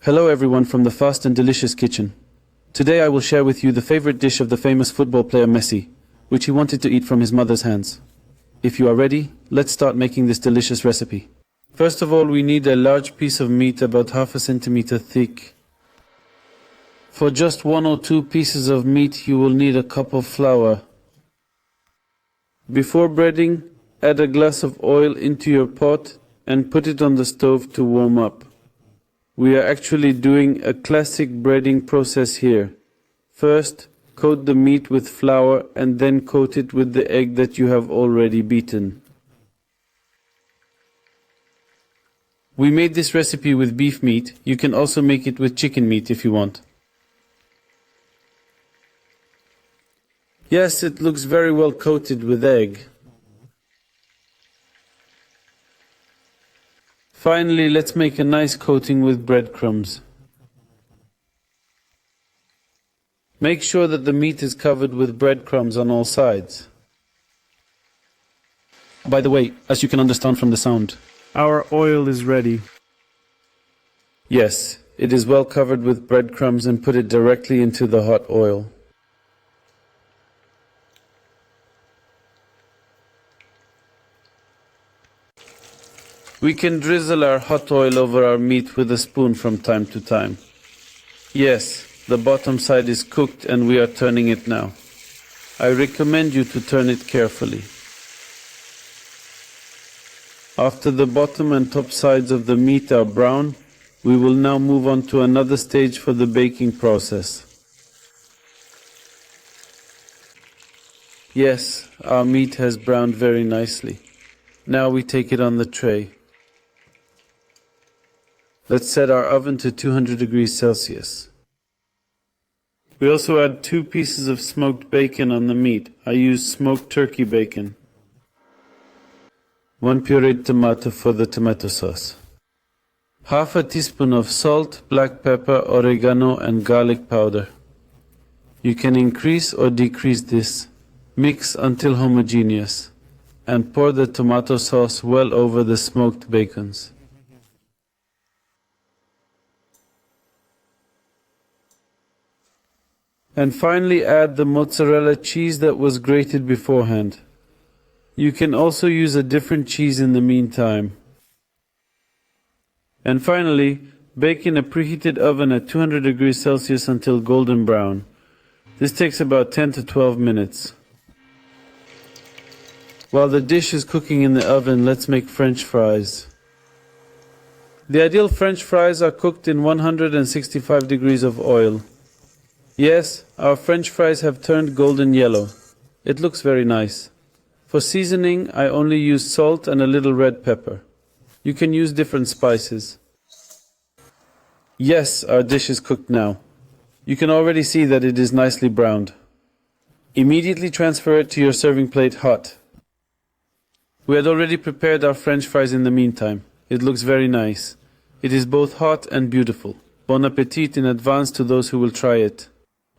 Hello everyone from the fast and delicious kitchen. Today I will share with you the favorite dish of the famous football player Messi, which he wanted to eat from his mother's hands. If you are ready, let's start making this delicious recipe. First of all, we need a large piece of meat about half a centimeter thick. For just 1 or 2 pieces of meat, you will need a cup of flour. Before breading, add a glass of oil into your pot and put it on the stove to warm up. We are actually doing a classic breading process here. First, coat the meat with flour and then coat it with the egg that you have already beaten. We made this recipe with beef meat. You can also make it with chicken meat if you want. Yes, it looks very well coated with egg. Finally, let's make a nice coating with breadcrumbs. Make sure that the meat is covered with breadcrumbs on all sides. By the way, as you can understand from the sound, our oil is ready. Yes, it is well covered with breadcrumbs and put it directly into the hot oil. We can drizzle our hot oil over our meat with a spoon from time to time. Yes, the bottom side is cooked and we are turning it now. I recommend you to turn it carefully. After the bottom and top sides of the meat are brown, we will now move on to another stage for the baking process. Yes, our meat has browned very nicely. Now we take it on the tray. Let's set our oven to 200 degrees Celsius. We also add 2 pieces of smoked bacon on the meat. I use smoked turkey bacon. 1 pureed tomato for the tomato sauce. Half a teaspoon of salt, black pepper, oregano and garlic powder. You can increase or decrease this. Mix until homogeneous and pour the tomato sauce well over the smoked bacons. And finally add the mozzarella cheese that was grated beforehand. You can also use a different cheese in the meantime. And finally, bake in a preheated oven at 200 degrees Celsius until golden brown. This takes about 10 to 12 minutes. While the dish is cooking in the oven, let's make French fries. The ideal French fries are cooked in 165 degrees of oil. Yes, our French fries have turned golden yellow. It looks very nice. For seasoning, I only use salt and a little red pepper. You can use different spices. Yes, our dish is cooked now. You can already see that it is nicely browned. Immediately transfer it to your serving plate hot. We had already prepared our French fries in the meantime. It looks very nice. It is both hot and beautiful. Bon appetit in advance to those who will try it.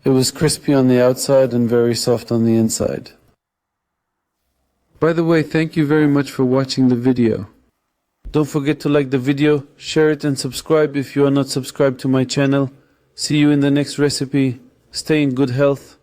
It was crispy on the outside and very soft on the inside. By the way, thank you very much for watching the video. Don't forget to like the video, share it and subscribe if you are not subscribed to my channel. See you in the next recipe. Stay in good health.